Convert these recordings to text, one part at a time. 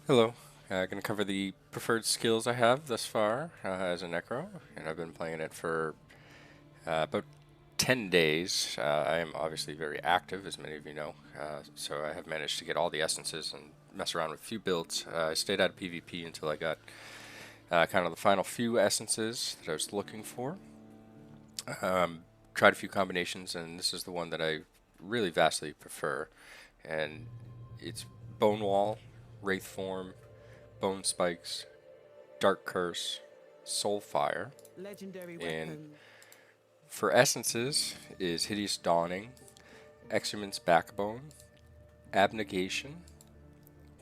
Hello. I'm going to cover the preferred skills I have thus far as a Necro, and I've been playing it for about 10 days. I am obviously very active, as many of you know, so I have managed to get all the essences and mess around with a few builds. I stayed out of PvP until I got kind of the final few essences that I was looking for. Tried a few combinations, and this is the one that I really vastly prefer, and it's Bone Wall, Wraith Form, Bone Spikes, Dark Curse, Soulfire, Legendary and weapon. for essences is Hideous Dawning, Exhuman's Backbone, Abnegation,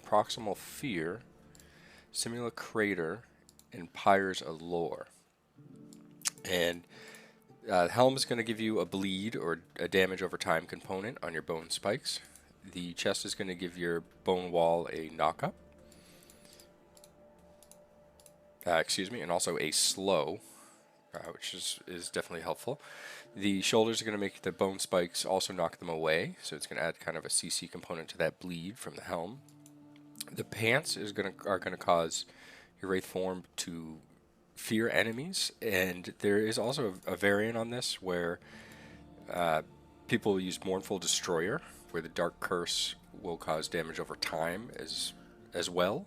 Proximal Fear, Simula Crater, and Pyre's Allure. And Helm is going to give you a bleed or a damage over time component on your bone spikes. The chest is going to give your bone wall a knockup. Excuse me, and also a slow, which is definitely helpful. The shoulders are going to make the bone spikes also knock them away, so it's going to add kind of a CC component to that bleed from the helm. The pants are going to cause your wraith form to fear enemies, and there is also a variant on this where people use Mournful Destroyer, where the Dark Curse will cause damage over time as well.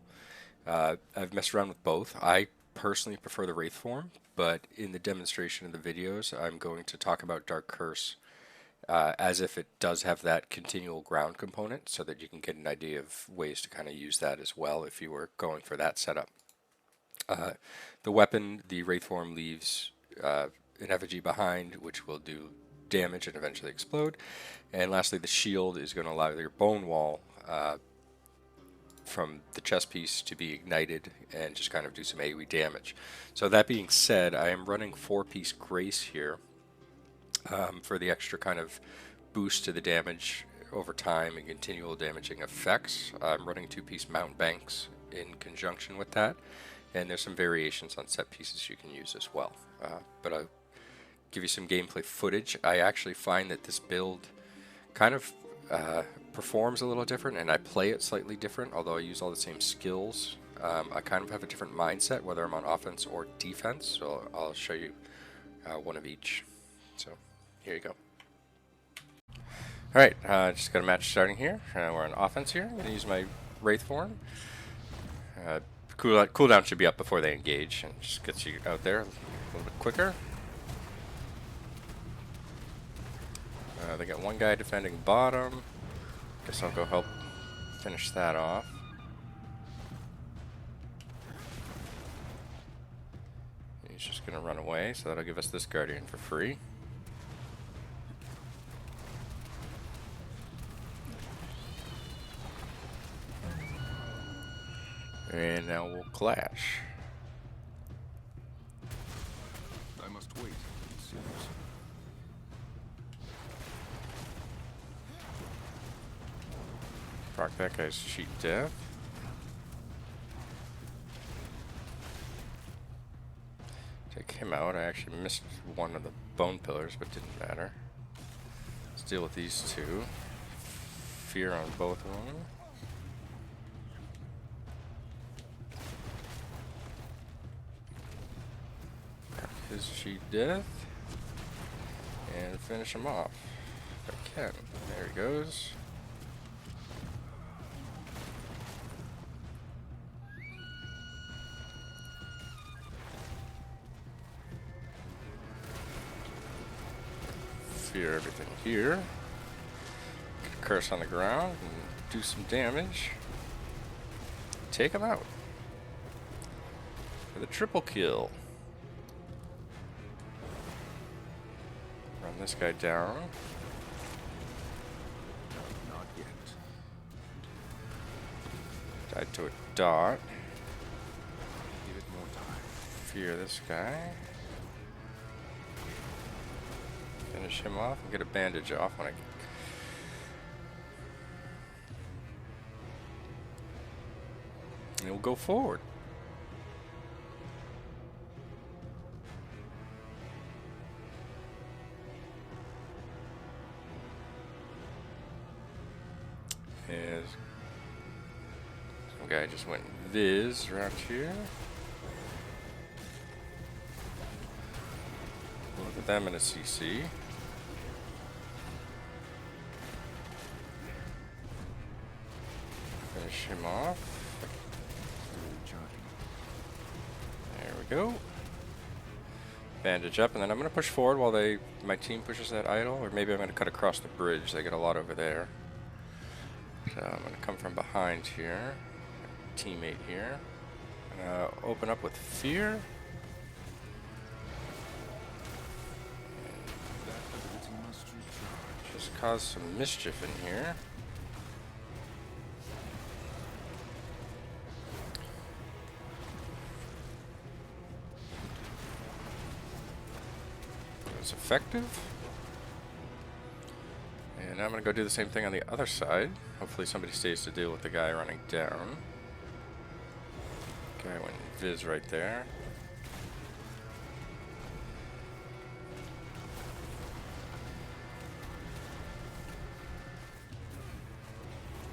I've messed around with both. I personally prefer the Wraith form, but in the demonstration of the videos, I'm going to talk about Dark Curse as if it does have that continual ground component, so that you can get an idea of ways to kind of use that as well if you were going for that setup. The weapon, the Wraith form leaves an effigy behind, which will do damage and eventually explode. And lastly, the shield is going to allow your bone wall from the chest piece to be ignited and just kind of do some AoE damage. So that being said, I am running 4-piece Grace here for the extra kind of boost to the damage over time and continual damaging effects. I'm running 2-piece Mount Banks in conjunction with that, and there's some variations on set pieces you can use as well. But I'll give you some gameplay footage. I actually find that this build kind of performs a little different, and I play it slightly different, although I use all the same skills. I kind of have a different mindset, whether I'm on offense or defense, so I'll show you one of each. So here you go. Alright, just got a match starting here. We're on offense here. I'm going to use my Wraith form. Cooldown should be up before they engage, and just gets you out there a little bit quicker. They got one guy defending bottom. Guess I'll go help finish that off. He's just going to run away, so that'll give us this Guardian for free. And now we'll clash. I must wait, it seems. Proc that guy's cheat death. Take him out. I actually missed one of the bone pillars, but didn't matter. Let's deal with these two. Fear on both of them. His cheat death. And finish him off. If I can. There he goes. Fear everything here. Get a curse on the ground and do some damage. Take him out. For the triple kill. Run this guy down. Not yet. Died to a dot. Give it more time. Fear this guy. Finish him off and get a bandage off when I can. And we'll go forward. Is guy just went Viz around here. Look at them in a CC. Finish him off. There we go. Bandage up, and then I'm going to push forward while my team pushes that idol, or maybe I'm going to cut across the bridge. They get a lot over there. So I'm going to come from behind here. Teammate here. I'm going to open up with fear. Just cause some mischief in here. It's effective. And I'm going to go do the same thing on the other side. Hopefully somebody stays to deal with the guy running down. Guy went Viz right there.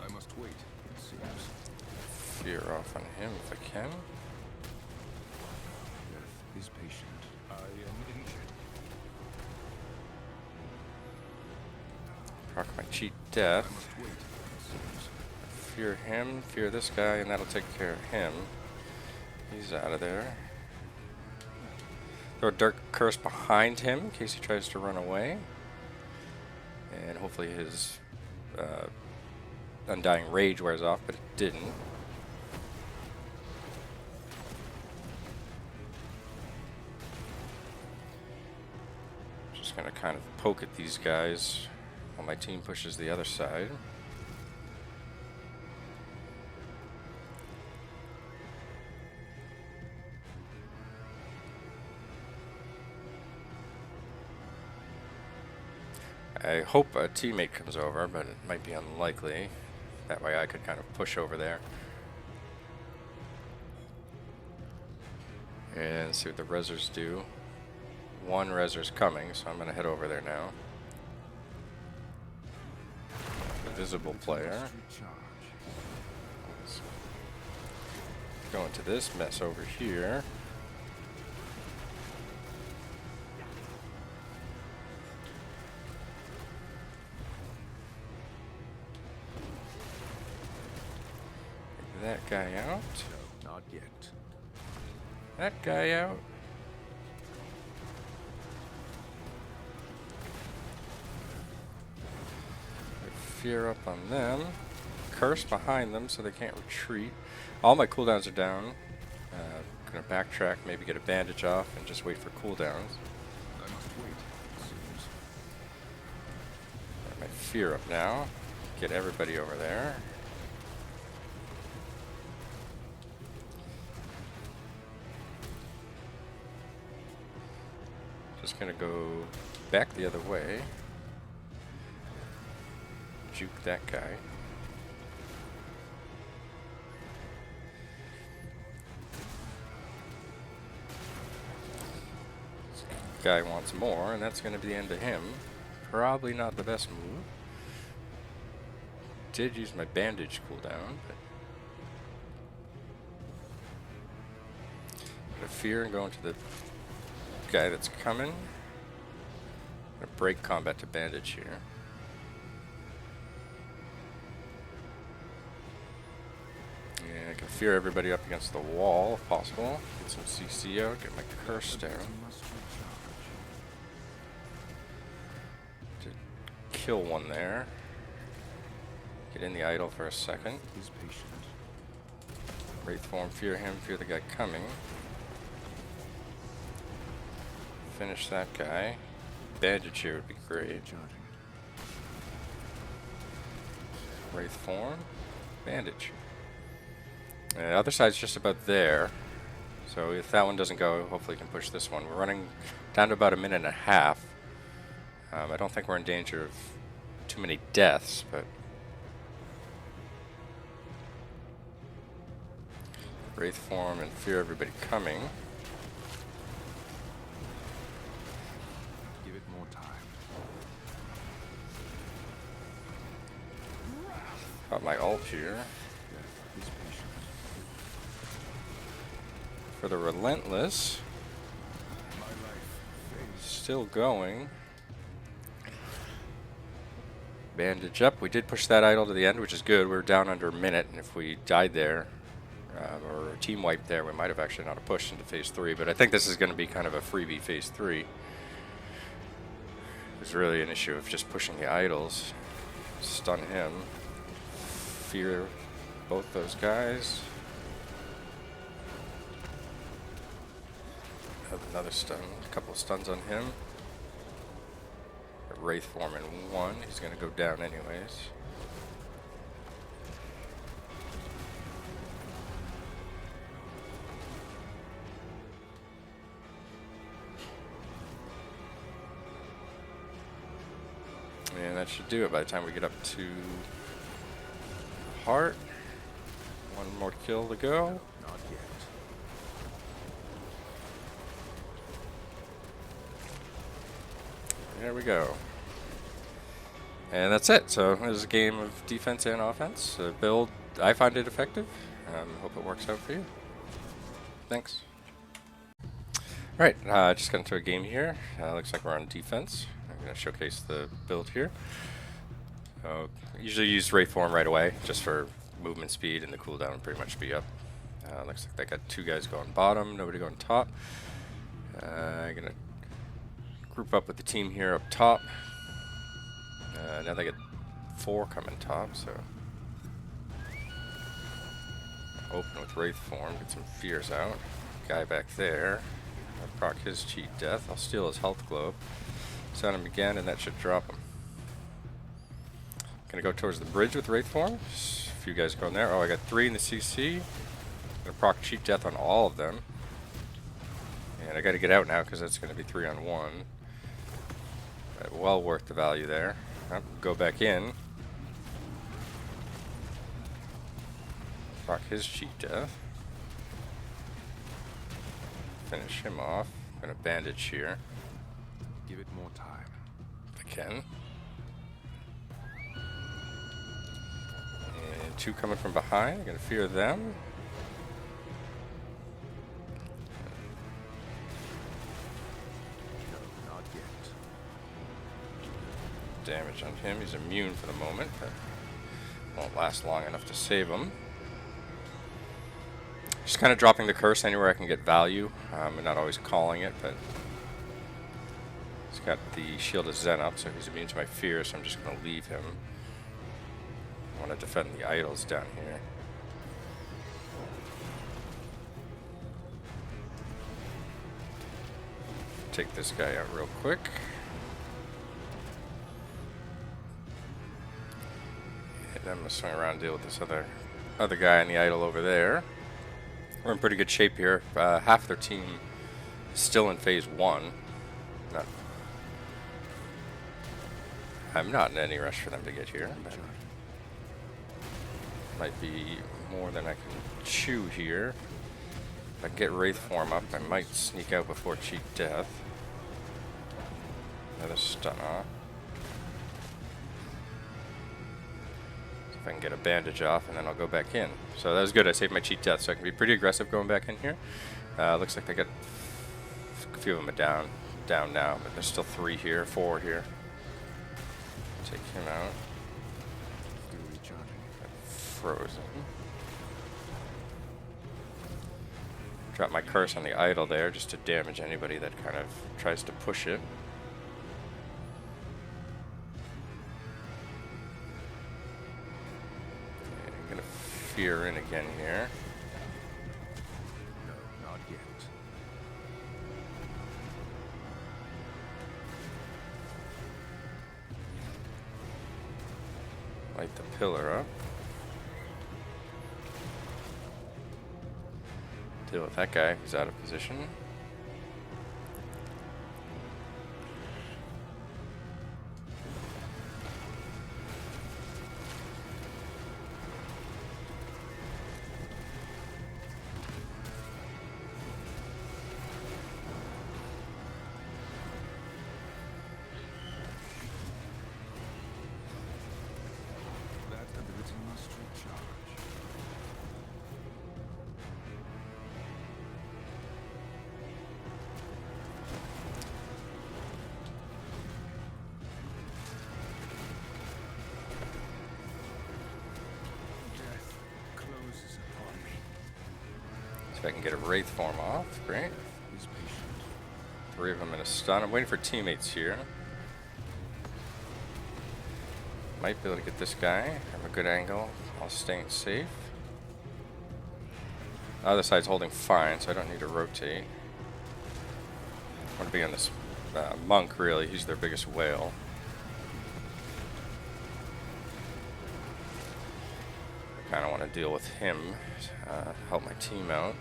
I must wait, it seems. Fear off on him if I can. Death is patient. I am injured. Proc my cheat I death. must wait, it seems. Fear him, fear this guy, and that'll take care of him. He's out of there. Throw a Dark Curse behind him in case he tries to run away. And hopefully his Undying Rage wears off, but it didn't. Just gonna kind of poke at these guys while my team pushes the other side. I hope a teammate comes over, but it might be unlikely. That way I could kind of push over there. And see what the rezzers do. One rezzer's coming, so I'm going to head over there now. The visible player. Let's go into this mess over here. That guy out. No, not yet. That guy out. Fear up on them. Curse behind them so they can't retreat. All my cooldowns are down. Gonna backtrack, maybe get a bandage off, and just wait for cooldowns. I must wait, it seems. Got my fear up now. Get everybody over there. Just gonna go back the other way. Juke that guy. This guy wants more, and that's gonna be the end of him. Probably not the best move. Did use my bandage cooldown, but gonna fear and go into the guy that's coming. Gonna break combat to bandage here. Yeah, I can fear everybody up against the wall if possible. Get some CC out, get my curse down. To kill one there. Get in the idol for a second. He's patient. Wraith form, fear him, fear the guy coming. Finish that guy. Bandage here would be great. Wraith form, bandage. The other side's just about there. So if that one doesn't go, hopefully we can push this one. We're running down to about a minute and a half. I don't think we're in danger of too many deaths, but Wraith form and fear everybody coming. Give it more time. Got my ult here. Death is patient. for the Relentless. My life fades. Still going. Bandage up. We did push that idol to the end, which is good. We were down under a minute, and if we died there, or a team wipe there, we might have actually not have pushed into phase 3. But I think this is going to be kind of a freebie phase 3. There's really an issue of just pushing the idols. Stun him. Fear both those guys. Have another stun. A couple of stuns on him. Wraith form in 1. He's going to go down anyways. And that should do it by the time we get up to heart. One more kill to go. Not yet. There we go. And that's it. So there's a game of defense and offense. Build, I find it effective. Hope it works out for you. Thanks. Alright, just got into a game here. Looks like we're on defense. I'm going to showcase the build here. Usually use Wraith Form right away, just for movement speed and the cooldown will pretty much be up. Looks like they got 2 guys going bottom, nobody going top. I'm going to group up with the team here up top. Now they get 4 coming top, so open with Wraith Form, get some fears out. Guy back there, I'll proc his cheat death. I'll steal his health globe, sound him again, and that should drop him. Gonna go towards the bridge with Wraith Form. Just a few guys going there. Oh, I got 3 in the CC. Gonna proc cheat death on all of them. And I gotta get out now because that's gonna be 3 on 1. But well worth the value there. Go back in. Proc his cheat death. Finish him off. I'm gonna bandage here. Give it more time. If I can. And 2 coming from behind. I'm gonna fear them. No, not yet. Damage on him. He's immune for the moment, but won't last long enough to save him. Just kind of dropping the curse anywhere I can get value. And not always calling it, but he's got the Shield of Zen up, so he's immune to my fear, so I'm just going to leave him. I want to defend the idols down here. Take this guy out real quick. And I'm going to swing around and deal with this other guy on the idol over there. We're in pretty good shape here. Half their team is still in phase 1. I'm not in any rush for them to get here. But might be more than I can chew here. If I can get Wraith Form up, I might sneak out before cheat death. Another stun off. If I can get a bandage off, and then I'll go back in. So that was good. I saved my cheat death, so I can be pretty aggressive going back in here. Looks like they got a few of them are down now, but there's still 3 here, 4 here. Take him out. Frozen. Drop my curse on the idol there just to damage anybody that kind of tries to push it. I'm gonna fear in again here. No, not yet. Light the pillar up. Deal with that guy who's out of position. That ability must recharge. if I can get a Wraith form off. Great. Is patient. 3 of them in a stun. I'm waiting for teammates here. Might be able to get this guy from a good angle while staying safe. The other side's holding fine, so I don't need to rotate. I want to be on this monk, really. He's their biggest whale. I kind of want to deal with him, help my team out.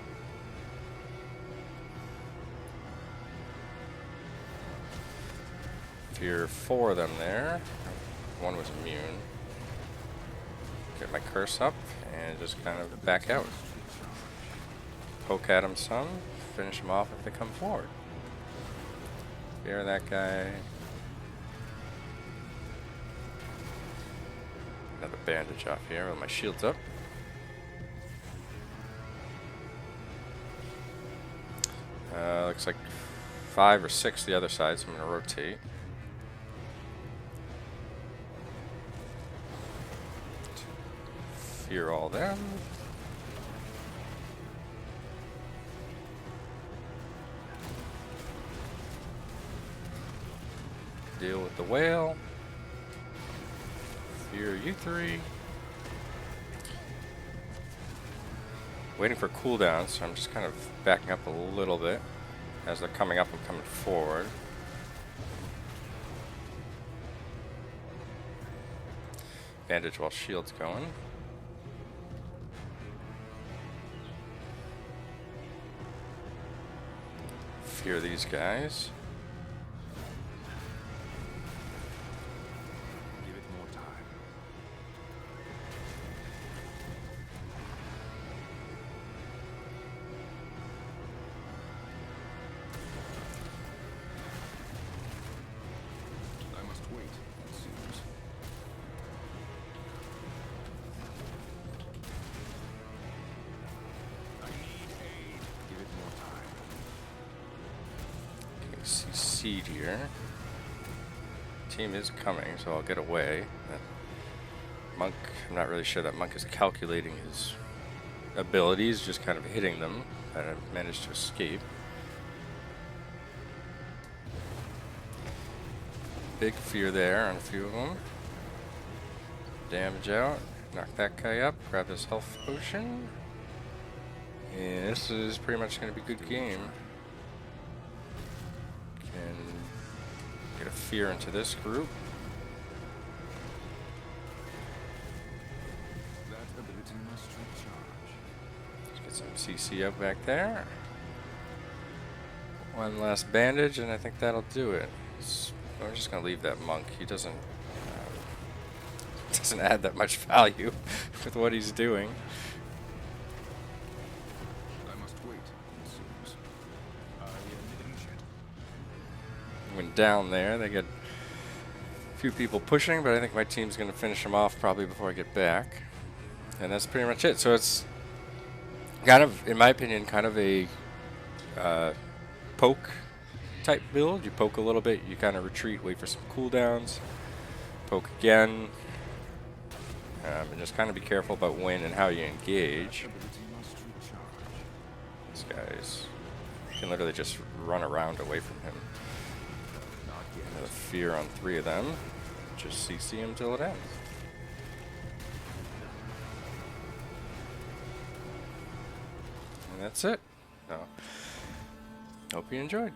Fear 4 of them there. One was immune. Get my curse up and just kind of back out. Poke at him some, finish him off if they come forward. Fear that guy. Another bandage off here with my shields up. Looks like 5 or 6 the other side, so I'm going to rotate. Fear all them. Deal with the whale. Fear you 3. Waiting for cooldowns, so I'm just kind of backing up a little bit. As they're coming up, I'm coming forward. Bandage while shield's going. Fear these guys. Give it more time. I must wait, it seems. I need aid. Give it more time. Seed here. Team is coming, so I'll get away. That monk, I'm not really sure that monk is calculating his abilities, just kind of hitting them. And I've managed to escape. Big fear there on a few of them. Damage out. Knock that guy up. Grab his health potion. And this is pretty much going to be a good game. Get a fear into this group. That ability must recharge. Let's get some CC up back there. One last bandage, and I think that'll do it. I'm just gonna leave that monk. He doesn't add that much value with what he's doing. I must wait, it seems. I am ancient. Went down there. They get a few people pushing, but I think my team's going to finish them off probably before I get back. And that's pretty much it. So it's kind of, in my opinion, kind of a poke type build. You poke a little bit, you kind of retreat, wait for some cooldowns, poke again, and just kind of be careful about when and how you engage. Ability must recharge. These guys can literally just run around away from him. Not yet. Another fear on 3 of them. Just CC him till it ends. And that's it. So, hope you enjoyed.